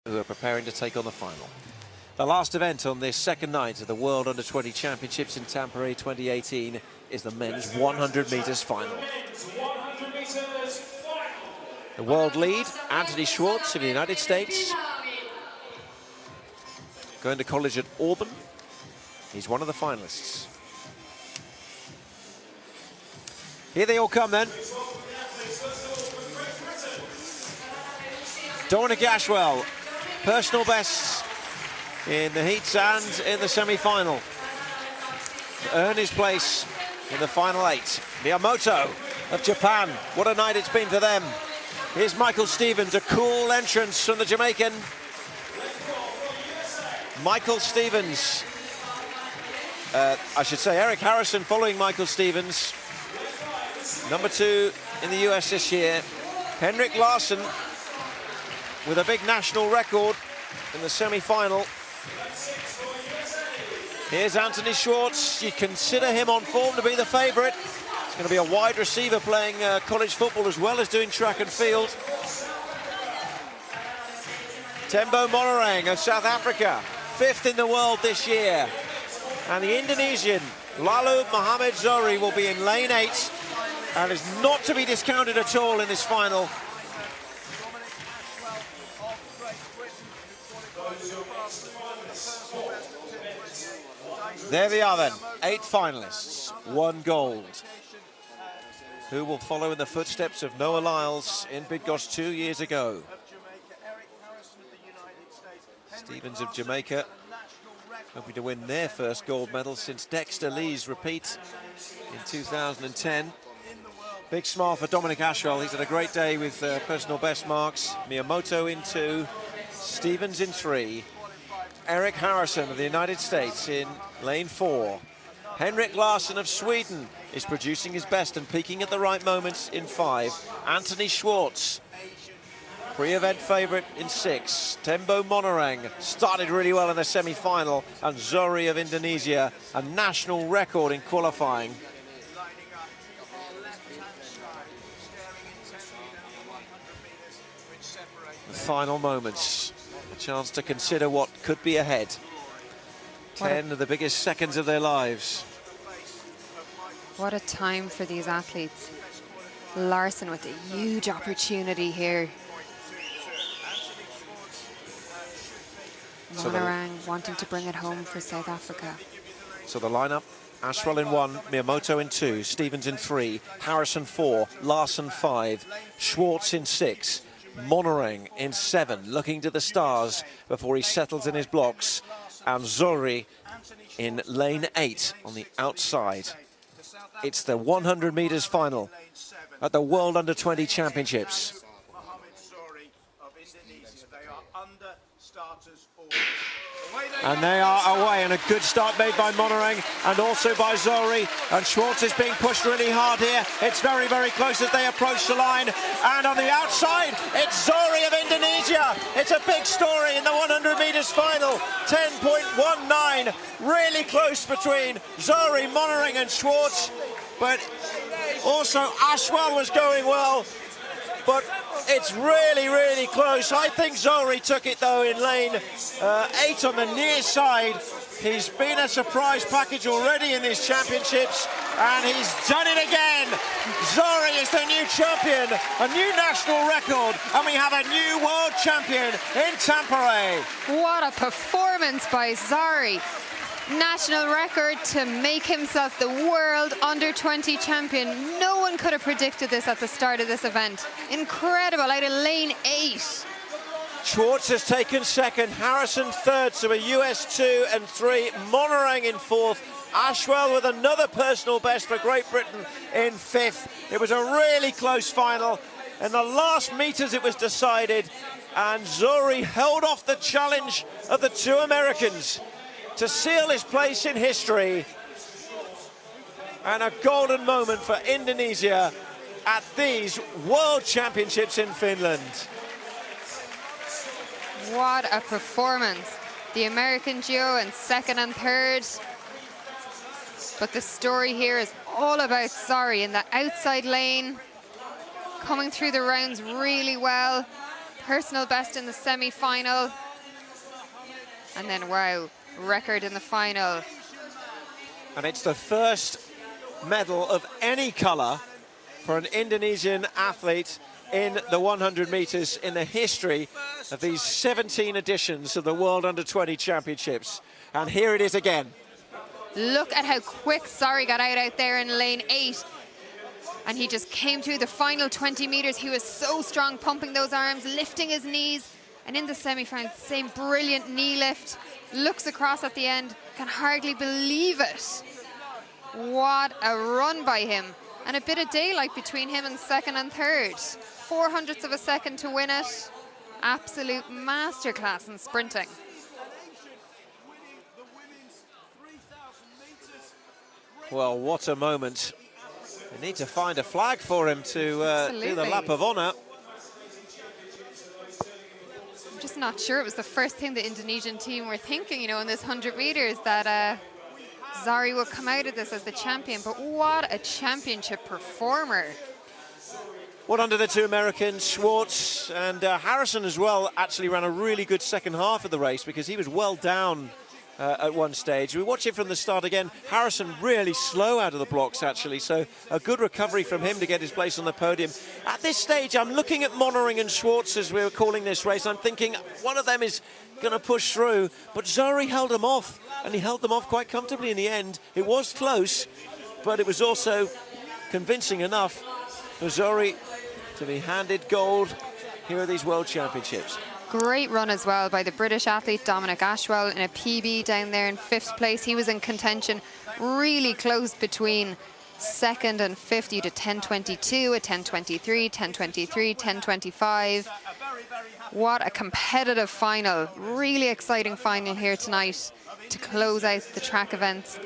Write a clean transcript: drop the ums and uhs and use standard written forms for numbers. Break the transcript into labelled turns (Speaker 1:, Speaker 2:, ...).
Speaker 1: who are preparing to take on the final. The last event on this second night of the World Under-20 Championships in Tampere 2018 is the men's 100 metres final. The world lead, Anthony Schwartz of the United States, going to college at Auburn. He's one of the finalists. Here they all come then. Dominic Ashwell, personal bests in the heats and in the semi-final, to earn his place in the final 8. Miyamoto of Japan, what a night it's been for them. Here's Michael Stevens, a cool entrance from the Jamaican. Michael Stevens, I should say Eric Harrison following Michael Stevens, number 2 in the US this year. Henrik Larsson with a big national record in the semi-final. Here's Anthony Schwartz. You consider him on form to be the favourite. He's going to be a wide receiver playing college football as well as doing track and field. Tembo Monorang of South Africa, 5th in the world this year. And the Indonesian, Lalu Muhammad Johri, will be in lane 8 and is not to be discounted at all in this final. There they are then, 8 finalists, 1 gold. Who will follow in the footsteps of Noah Lyles in Bydgoszcz 2 years ago? Stevens of Jamaica, hoping to win their first gold medal since Dexter Lee's repeat in 2010. Big smile for Dominic Ashwell. He's had a great day with personal best marks. Miyamoto in 2, Stevens in 3. Eric Harrison of the United States in lane 4. Henrik Larsson of Sweden is producing his best and peaking at the right moments in 5. Anthony Schwartz, pre-event favourite in 6. Tembo Monorang started really well in the semi-final. And Johri of Indonesia, a national record in qualifying. The final moments. A chance to consider what could be ahead. 10 of the biggest seconds of their lives.
Speaker 2: What a time for these athletes. Larsson with a huge opportunity here. Monorang wanting to bring it home for South Africa.
Speaker 1: So the lineup, Ashwell in 1, Miyamoto in 2, Stevens in 3, Harrison 4, Larsson 5, Schwartz in 6, Monorang in 7, looking to the stars before he settles in his blocks, and Johri in lane 8 on the outside. It's the 100 metres final at the World Under-20 Championships. And they are away, and a good start made by Monorang and also by Johri. And Schwartz is being pushed really hard here. It's very, very close as they approach the line. And on the outside, it's Johri of Indonesia. It's a big story in the 100 metres final. 10.19, really close between Johri, Monorang and Schwartz. But also Ashwell was going well. But it's really, really close. I think Johri took it, though, in lane 8 on the near side. He's been a surprise package already in these championships, and he's done it again. Johri is the new champion, a new national record, and we have a new world champion in Tampere.
Speaker 2: What a performance by Johri. National record to make himself the world under-20 champion. No one could have predicted this at the start of this event. Incredible, out of lane 8.
Speaker 1: Schwartz has taken 2nd, Harrison 3rd, so a US 2 and 3, Monorang in 4th, Ashwell with another personal best for Great Britain in 5th. It was a really close final. In the last metres it was decided, and Johri held off the challenge of the 2 Americans to seal his place in history, and a golden moment for Indonesia at these World Championships in Finland.
Speaker 2: What a performance. The American duo in 2nd and 3rd. But the story here is all about Johri in the outside lane, coming through the rounds really well. personal best in the semi-final. And then, wow, record in the final.
Speaker 1: And it's the first medal of any colour for an Indonesian athlete in the 100 metres in the history of these 17 editions of the World Under-20 Championships. And here it is again.
Speaker 2: Look at how quick Johri got out there in lane 8. And he just came through the final 20 metres. He was so strong, pumping those arms, lifting his knees. And in the semi-final, same brilliant knee lift. Looks across at the end, can hardly believe it. What a run by him. And a bit of daylight between him and second and third. 0.04 of a second to win it. Absolute masterclass in sprinting.
Speaker 1: Well, what a moment. We need to find a flag for him to do the lap of honour.
Speaker 2: I'm just not sure it was the first thing the Indonesian team were thinking, you know, in this 100 metres, that Johri would come out of this as the champion. But what a championship performer.
Speaker 1: What under the two Americans, Schwartz and Harrison as well, actually ran a really good second half of the race because he was well down at one stage. We watch it from the start again. Harrison really slow out of the blocks, actually, so a good recovery from him to get his place on the podium. At this stage, I'm looking at Mollering and Schwartz as we were calling this race. I'm thinking one of them is going to push through, but Johri held them off, and he held them off quite comfortably in the end. It was close, but it was also convincing enough for Johri to be handed gold here at these World Championships.
Speaker 2: Great run as well by the British athlete Dominic Ashwell in a PB down there in 5th place. He was in contention, really close between second and 50 to 10:22, a 10:23, 10:23, 10:25. What a competitive final. Really exciting final here tonight to close out the track events